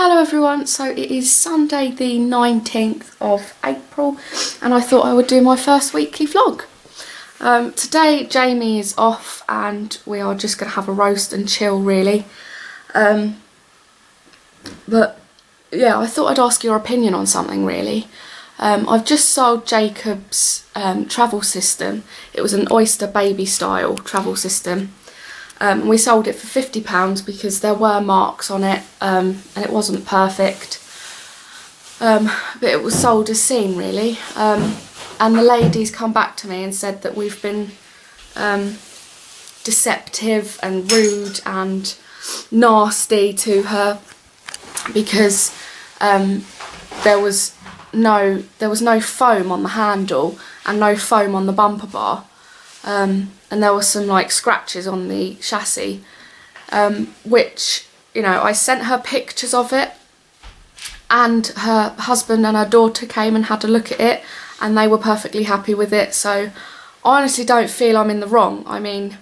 Hello everyone, so it is Sunday the 19th of April and I thought I would do my first weekly vlog. Today Jamie is off and we are just going to have a roast and chill really. But yeah, I thought I'd ask your opinion on something really. I've just sold Jacob's travel system. It was an Oyster baby style travel system. We sold it for £50 because there were marks on it and it wasn't perfect, but it was sold as seen really, and the ladies come back to me and said that we've been deceptive and rude and nasty to her because there was no foam on the handle and no foam on the bumper bar. And there were some like scratches on the chassis, which, you know, I sent her pictures of it and her husband and her daughter came and had a look at it and they were perfectly happy with it. So I honestly don't feel I'm in the wrong. I mean,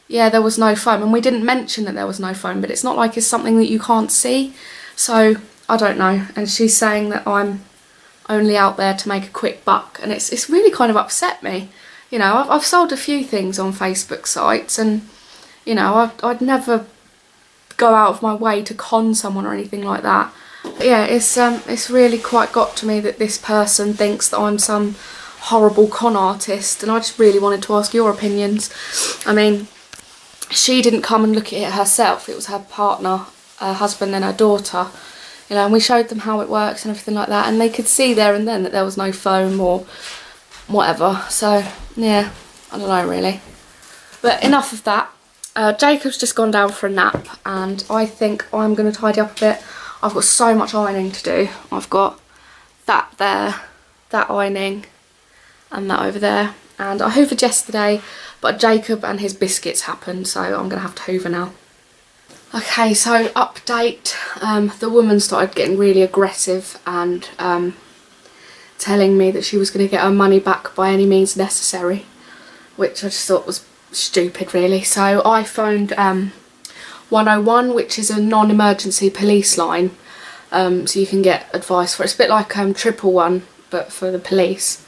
yeah, there was no foam and we didn't mention that there was no foam, but it's not like it's something that you can't see. So I don't know. And she's saying that I'm only out there to make a quick buck, and it's really kind of upset me. You know, I've sold a few things on Facebook sites and, you know, I'd never go out of my way to con someone or anything like that. But yeah, it's really quite got to me that this person thinks that I'm some horrible con artist, and I just really wanted to ask your opinions. I mean, she didn't come and look at it herself. It was her partner, her husband and her daughter. You know, and we showed them how it works and everything like that, and they could see there and then that there was no foam or whatever. So yeah, I don't know really, but enough of that. Jacob's just gone down for a nap and I think I'm going to tidy up a bit. I've got so much ironing to do. I've got that there, that ironing and that over there, and I hoovered yesterday but Jacob and his biscuits happened, so I'm going to have to hoover now. Okay, so update. The woman started getting really aggressive and telling me that she was going to get her money back by any means necessary, which I just thought was stupid really. So I phoned 101, which is a non-emergency police line, so you can get advice for it. It's a bit like 111 but for the police,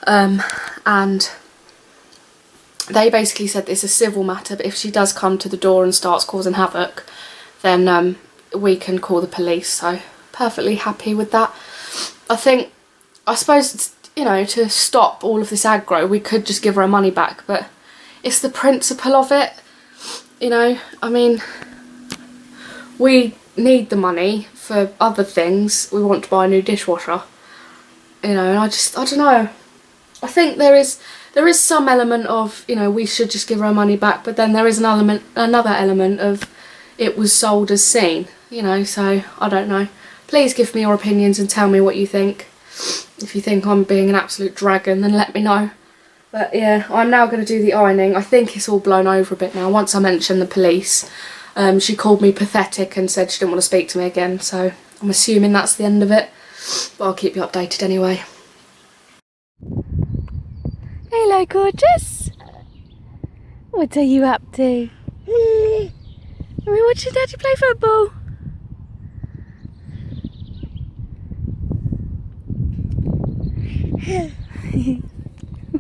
and they basically said it's a civil matter, but if she does come to the door and starts causing havoc then we can call the police. So perfectly happy with that. I suppose, you know, to stop all of this aggro, we could just give her her money back, but it's the principle of it, you know. I mean, we need the money for other things. We want to buy a new dishwasher, you know, and I don't know. I think there is some element of, you know, we should just give her her money back, but then there is another element of it was sold as seen, you know, so I don't know. Please give me your opinions and tell me what you think. If you think I'm being an absolute dragon, then let me know. But yeah, I'm now going to do the ironing. I think it's all blown over a bit now. Once I mentioned the police, she called me pathetic and said she didn't want to speak to me again, so I'm assuming that's the end of it. But I'll keep you updated anyway. Hello, gorgeous. What are you up to? Are we watching Daddy play football?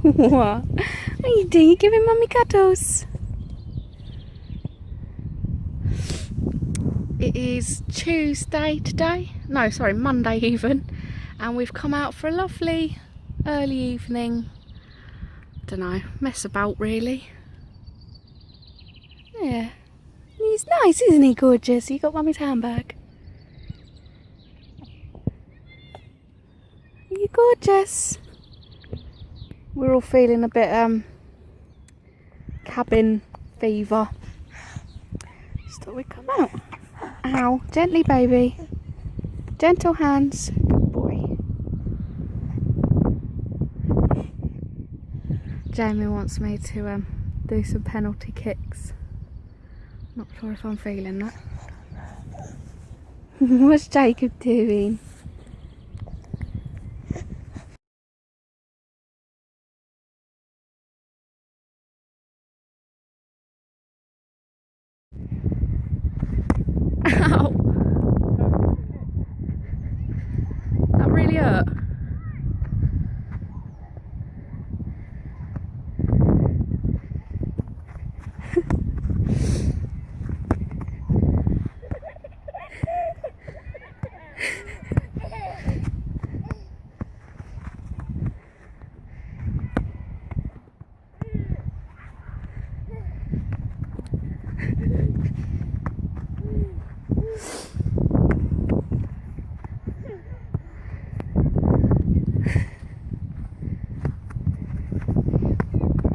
What are you doing? You giving Mummy cuddles? It is Tuesday today. No, sorry, Monday even. And we've come out for a lovely early evening. Don't know, mess about really. Yeah. He's nice, isn't he, gorgeous? You got Mummy's handbag. Are you gorgeous? We're all feeling a bit cabin fever. Just thought we'd come out. Ow, gently baby. Gentle hands. Good boy. Jamie wants me to do some penalty kicks. Not sure if I'm feeling that. What's Jacob doing? Ow!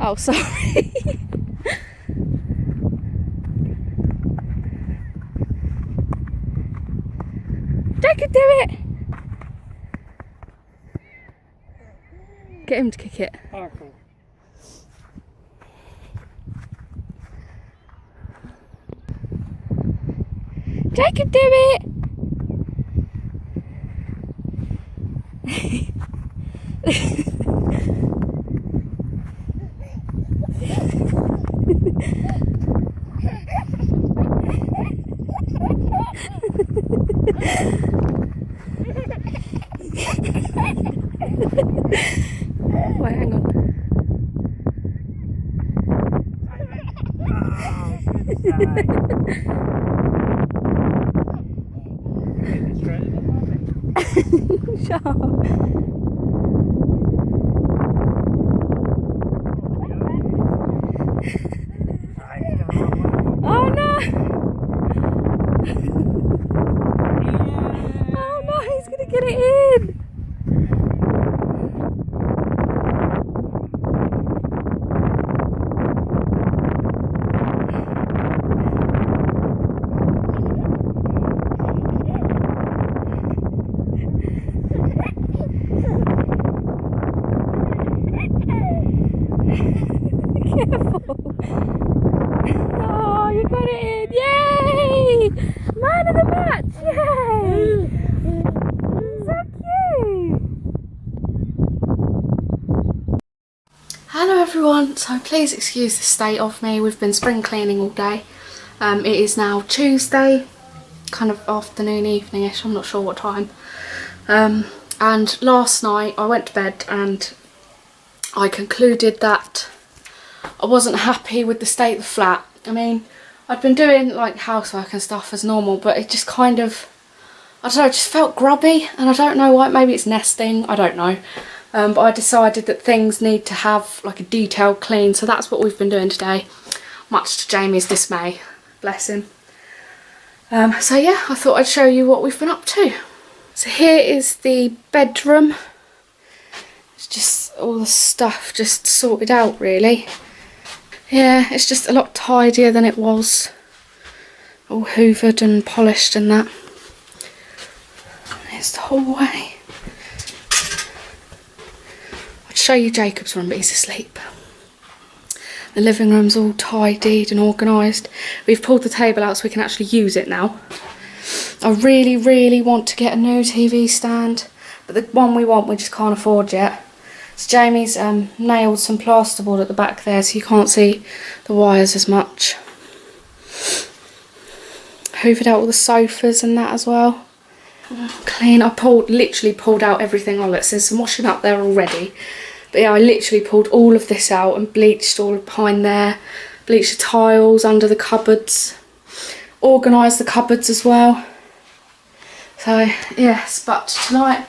Oh, sorry. Jacob, do it! Get him to kick it. Okay. Jacob, do it! Wait, hang on. Shut up. Oh no! Oh no, he's gonna get it in! Careful! Oh, you got it in! Yay! Man of the match! Yay! So cute! Hello everyone, so please excuse the state of me. We've been spring cleaning all day. It is now Tuesday, kind of afternoon, evening-ish, I'm not sure what time. And last night I went to bed and I concluded that I wasn't happy with the state of the flat. I mean, I'd been doing like housework and stuff as normal, but it just kind of, I don't know, it just felt grubby, and I don't know why. Maybe it's nesting, I don't know. But I decided that things need to have like a detailed clean, so that's what we've been doing today, much to Jamie's dismay, bless him. So yeah, I thought I'd show you what we've been up to. So here is the bedroom. It's just all the stuff just sorted out really. Yeah, it's just a lot tidier than it was. All hoovered and polished and that. Here's the hallway. I'd show you Jacob's room, but he's asleep. The living room's all tidied and organised. We've pulled the table out so we can actually use it now. I really, really want to get a new TV stand, but the one we want we just can't afford yet. So Jamie's nailed some plasterboard at the back there so you can't see the wires as much. Hoovered out all the sofas and that as well. Clean. I literally pulled out everything. Oh, look, there's some washing up there already. But yeah, I literally pulled all of this out and bleached all behind there. Bleached the tiles under the cupboards. Organised the cupboards as well. So yes, but tonight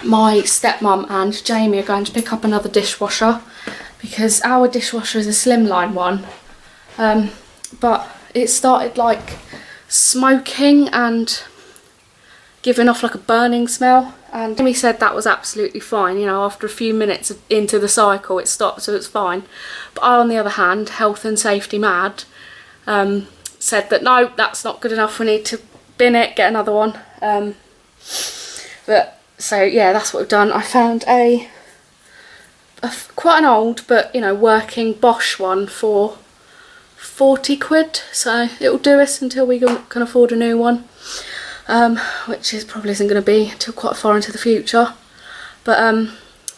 my stepmum and Jamie are going to pick up another dishwasher because our dishwasher is a slimline one, but it started like smoking and giving off like a burning smell, and Jamie said that was absolutely fine, you know, after a few minutes into the cycle it stopped, so it's fine. But I, on the other hand, health and safety mad, said that no, that's not good enough, we need to bin it, get another one. But so yeah, that's what we've done. I found a quite an old but, you know, working Bosch one for 40 quid, so it'll do us until we can afford a new one, which probably isn't going to be until quite far into the future. But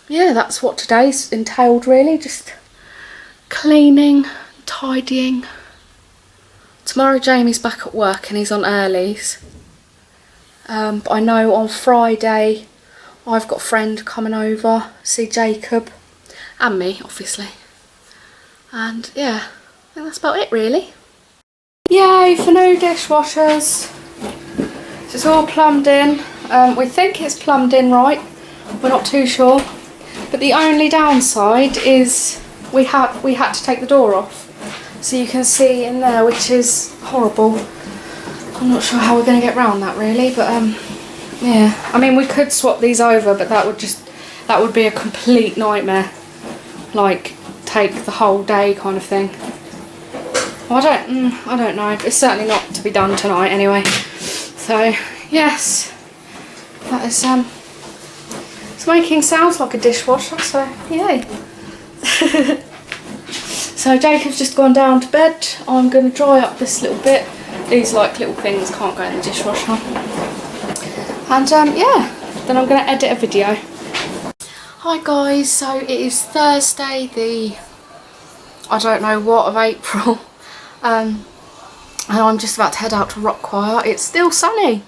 yeah, that's what today's entailed really, just cleaning, tidying. Tomorrow Jamie's back at work and he's on earlies. But I know on Friday I've got a friend coming over, see Jacob, and me obviously. And yeah, I think that's about it really. Yay for new dishwashers. So it's all plumbed in. We think it's plumbed in right, we're not too sure. But the only downside is we had to take the door off. So you can see in there, which is horrible. I'm not sure how we're going to get round that really, but yeah. I mean, we could swap these over, but that would be a complete nightmare. like take the whole day kind of thing. Well, I don't know. It's certainly not to be done tonight anyway. So yes, that is it's making sounds like a dishwasher. So yay. So Jacob's just gone down to bed. I'm going to dry up this little bit. These like little things can't go in the dishwasher. And yeah, then I'm going to edit a video. Hi guys, so it is Thursday the, I don't know what, of April. And I'm just about to head out to rock choir. It's still sunny.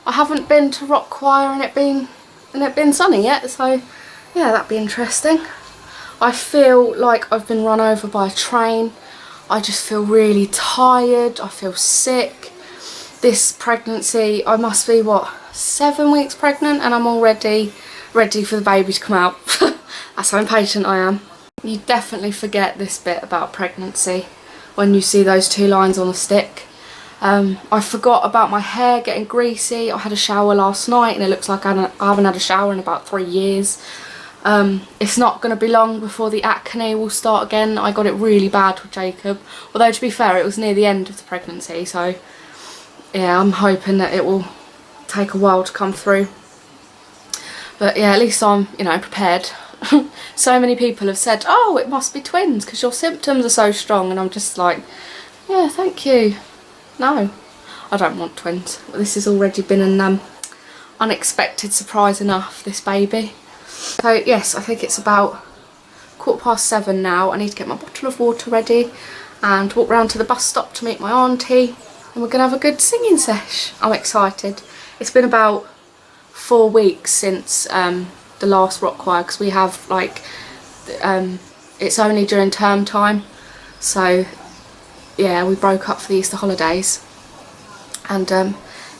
I haven't been to rock choir and it been sunny yet, so yeah, that'd be interesting. I feel like I've been run over by a train. I just feel really tired. I feel sick. This pregnancy, I must be what, 7 weeks pregnant, and I'm already ready for the baby to come out. That's how impatient I am. You definitely forget this bit about pregnancy when you see those 2 lines on a stick. I forgot about my hair getting greasy. I had a shower last night and it looks like I haven't had a shower in about 3 years. It's not going to be long before the acne will start again. I got it really bad with Jacob, although to be fair it was near the end of the pregnancy, so yeah, I'm hoping that it will take a while to come through. But yeah, at least I'm, you know, prepared. So many people have said, oh, it must be twins because your symptoms are so strong, and I'm just like, yeah, thank you. No, I don't want twins. This has already been an unexpected surprise enough, this baby. So yes, I think it's about 7:15 now. I need to get my bottle of water ready and walk round to the bus stop to meet my auntie, and we're going to have a good singing sesh. I'm excited. It's been about 4 weeks since the last rock choir, because we have like, it's only during term time, so yeah, we broke up for the Easter holidays, and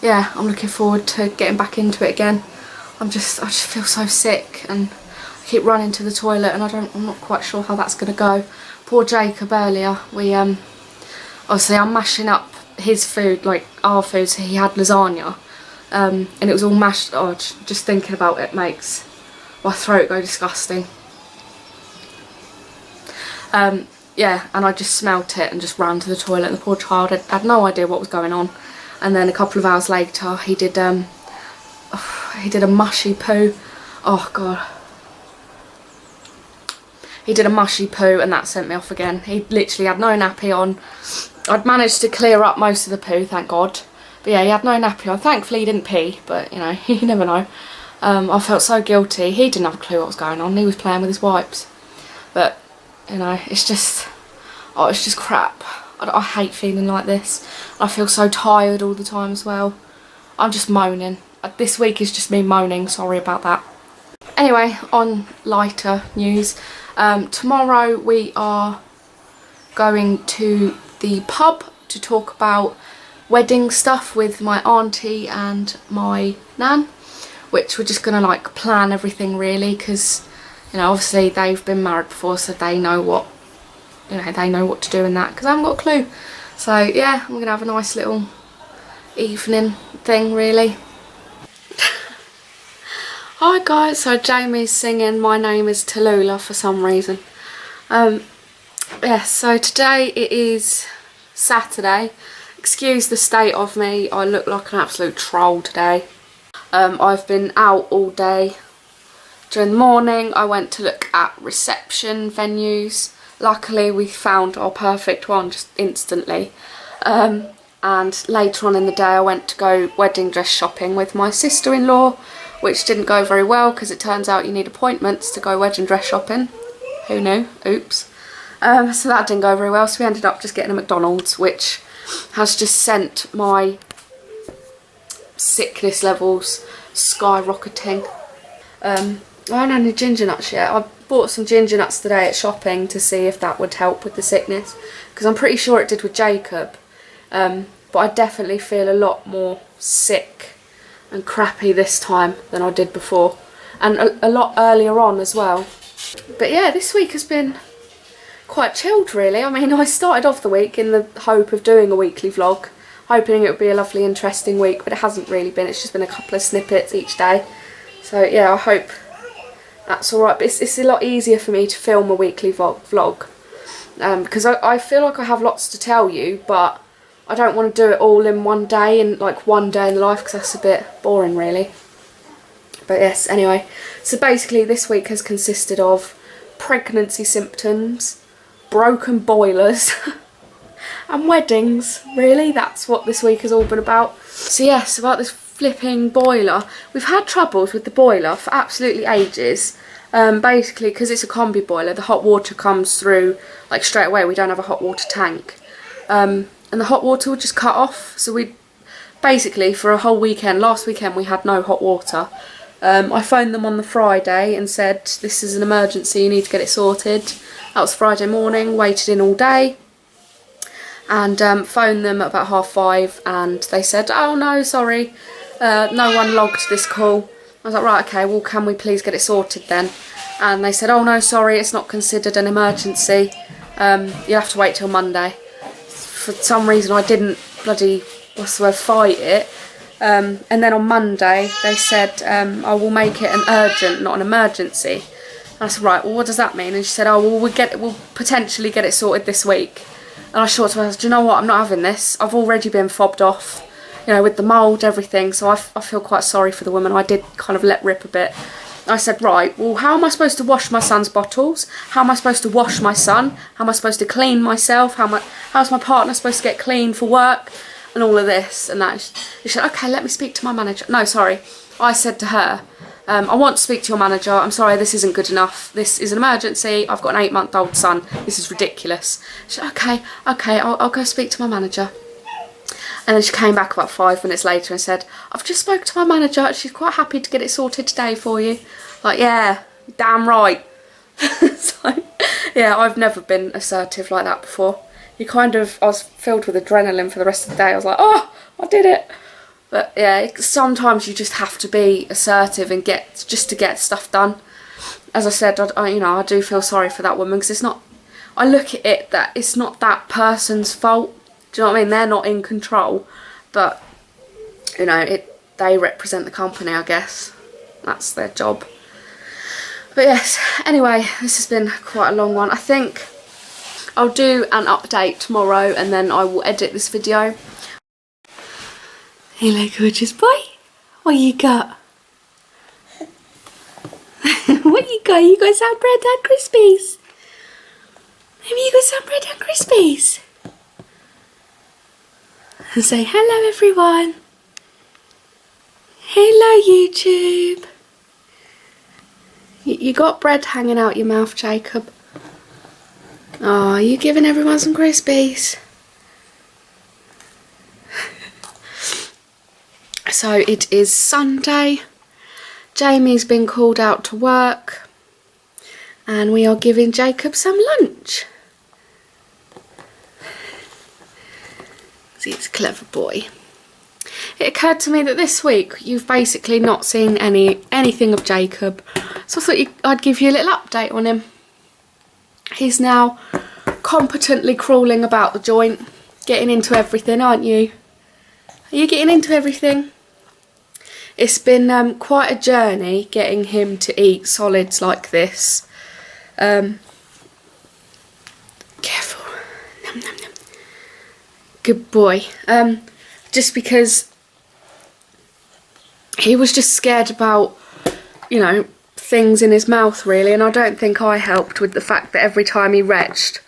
yeah, I'm looking forward to getting back into it again. I just feel so sick and I keep running to the toilet, and I'm not quite sure how that's going to go. Poor Jacob earlier, we obviously I'm mashing up his food, like our food, so he had lasagna, and it was all mashed. Oh, just thinking about it makes my throat go disgusting. Yeah, and I just smelt it and just ran to the toilet, and the poor child had no idea what was going on. And then a couple of hours later he did a mushy poo. Oh god, he did a mushy poo, and that sent me off again. He literally had no nappy on. I'd managed to clear up most of the poo, thank god, but yeah, he had no nappy on. Thankfully he didn't pee, but you know, you never know. I felt so guilty. He didn't have a clue what was going on. He was playing with his wipes, but you know, it's just, oh, it's just crap. I hate feeling like this. I feel so tired all the time as well. I'm just moaning. This week is just me moaning, sorry about that. Anyway, on lighter news, tomorrow we are going to the pub to talk about wedding stuff with my auntie and my nan, which we're just going to like plan everything really, because you know, obviously they've been married before, so they know what, you know, they know what to do in that, because I haven't got a clue. So yeah, I'm going to have a nice little evening thing really. Hi guys, so Jamie's singing My Name is Tallulah for some reason. Yeah, so today it is Saturday. Excuse the state of me, I look like an absolute troll today. I've been out all day. During the morning I went to look at reception venues. Luckily we found our perfect one just instantly. And later on in the day I went to go wedding dress shopping with my sister-in-law, which didn't go very well because it turns out you need appointments to go wedding dress shopping. Who knew? Oops. So that didn't go very well, so we ended up just getting a McDonald's, which has just sent my sickness levels skyrocketing. I haven't had any ginger nuts yet. I bought some ginger nuts today at shopping to see if that would help with the sickness, because I'm pretty sure it did with Jacob, but I definitely feel a lot more sick and crappy this time than I did before, and a lot earlier on as well. But yeah, this week has been quite chilled really. I mean, I started off the week in the hope of doing a weekly vlog, hoping it would be a lovely interesting week, but it hasn't really been. It's just been a couple of snippets each day. So yeah, I hope that's alright, but it's a lot easier for me to film a weekly vlog. Because I feel like I have lots to tell you, but I don't want to do it all in one day, in like one day in life, because that's a bit boring really. But yes, anyway, so basically this week has consisted of pregnancy symptoms, broken boilers and weddings. Really, that's what this week has all been about. So yes, about this flipping boiler. We've had troubles with the boiler for absolutely ages. Basically, because it's a combi boiler, the hot water comes through like straight away. We don't have a hot water tank. And the hot water would just cut off. So we basically, for a whole weekend, last weekend we had no hot water. I phoned them on the Friday and said, this is an emergency, you need to get it sorted. That was Friday morning, waited in all day. And phoned them at about 5:30 and they said, oh no, sorry, no one logged this call. I was like, right, okay, well can we please get it sorted then? And they said, oh no, sorry, it's not considered an emergency. You'll have to wait till Monday. For some reason I didn't bloody, what's the word, fight it. And then on Monday they said, I will make it an urgent, not an emergency. And I said, right, well what does that mean? And she said, oh well we'll potentially get it sorted this week. And I thought to myself, do you know what, I'm not having this. I've already been fobbed off, you know, with the mould, everything. So I feel quite sorry for the woman. I did kind of let rip a bit. I said, right, well how am I supposed to wash my son's bottles? How am I supposed to wash my son? How am I supposed to clean myself? How's my partner supposed to get clean for work? And all of this and that. She said, okay, let me speak to my manager. No, sorry. I said to her, I want to speak to your manager. I'm sorry, this isn't good enough. This is an emergency. I've got an 8-month-old son. This is ridiculous. She said, okay, I'll go speak to my manager. And then she came back about 5 minutes later and said, I've just spoke to my manager and she's quite happy to get it sorted today for you. Like, yeah, damn right. So, yeah, I've never been assertive like that before. I was filled with adrenaline for the rest of the day. I was like, oh, I did it. But yeah, sometimes you just have to be assertive and get stuff done. As I said, I do feel sorry for that woman because it's not, I look at it that it's not that person's fault. Do you know what I mean? They're not in control, but you know, they represent the company, I guess. That's their job. But yes, anyway, this has been quite a long one. I think I'll do an update tomorrow and then I will edit this video. Hello, gorgeous boy. What you got? What you got? You got some bread and Crispies? Maybe you got some bread and Crispies? And say hello, everyone. Hello, YouTube. You got bread hanging out your mouth, Jacob. Oh, are you giving everyone some Crispies? So it is Sunday. Jamie's been called out to work and we are giving Jacob some lunch. See, he's a clever boy. It occurred to me that this week you've basically not seen anything of Jacob, so I thought I'd give you a little update on him. He's now competently crawling about the joint, getting into everything, aren't you? Are you getting into everything? It's been quite a journey getting him to eat solids like this. Careful. Nom, nom, nom. Good boy. Just because he was just scared about, you know, things in his mouth really, and I don't think I helped with the fact that every time he retched,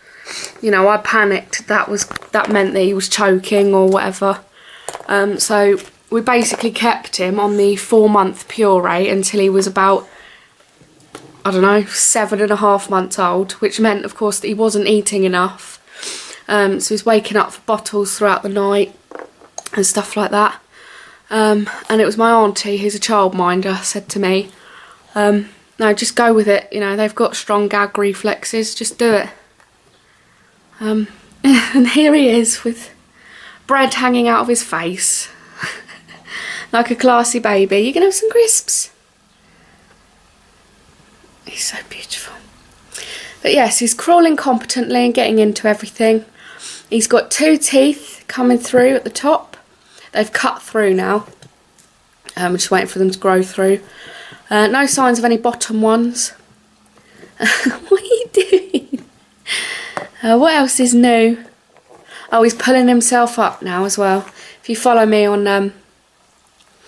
you know, I panicked. That meant that he was choking or whatever. So we basically kept him on the 4-month puree until he was about, I don't know, 7.5 months old, which meant of course that he wasn't eating enough. So he was waking up for bottles throughout the night and stuff like that. And it was my auntie, who's a childminder, said to me, no, just go with it, you know, they've got strong gag reflexes, just do it. And here he is with bread hanging out of his face. Like a classy baby. You can have some crisps. He's so beautiful. But yes, he's crawling competently and getting into everything. He's got 2 teeth coming through at the top. They've cut through now. I'm just waiting for them to grow through. No signs of any bottom ones. What are you doing? What else is new? Oh, he's pulling himself up now as well. If you follow me on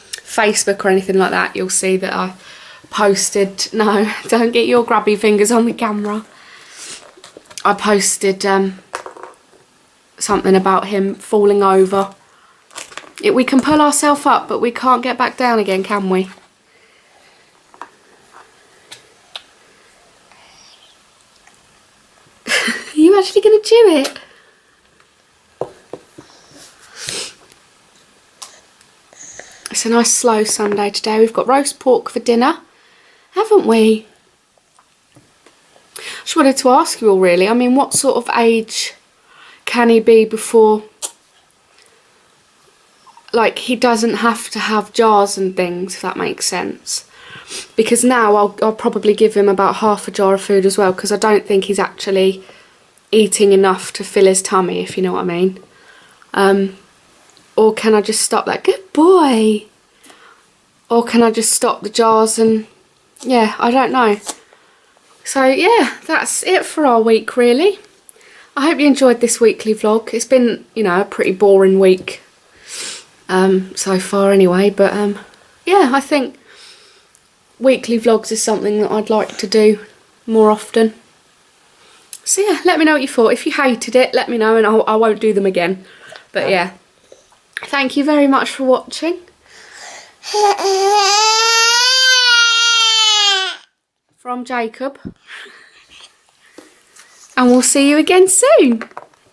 Facebook or anything like that, you'll see that I posted... No, don't get your grubby fingers on the camera. I posted something about him falling over. We can pull ourselves up, but we can't get back down again, can we? Are you actually going to do it? It's a nice slow Sunday today. We've got roast pork for dinner, haven't we? Just wanted to ask you all really, I mean, what sort of age can he be before, like, he doesn't have to have jars and things, if that makes sense? Because now I'll probably give him about half a jar of food as well, because I don't think he's actually eating enough to fill his tummy, if you know what I mean. Or can I just stop that? Good boy! Or can I just stop the jars and... yeah, I don't know. So yeah, that's it for our week really. I hope you enjoyed this weekly vlog. It's been, you know, a pretty boring week so far anyway, but yeah, I think weekly vlogs is something that I'd like to do more often. So yeah, let me know what you thought. If you hated it, let me know and I won't do them again. But yeah, thank you very much for watching. From Jacob. And we'll see you again soon.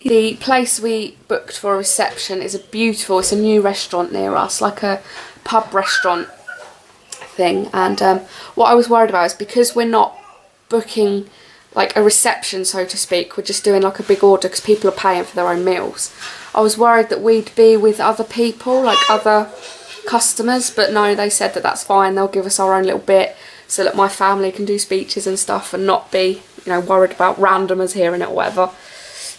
The place we booked for a reception is it's a new restaurant near us, like a pub restaurant thing. And what I was worried about is because we're not booking like a reception, so to speak, we're just doing like a big order because people are paying for their own meals. I was worried that we'd be with other people, like other customers, but no, they said that that's fine. They'll give us our own little bit so that my family can do speeches and stuff and not be, you know, worried about randomers hearing it or whatever.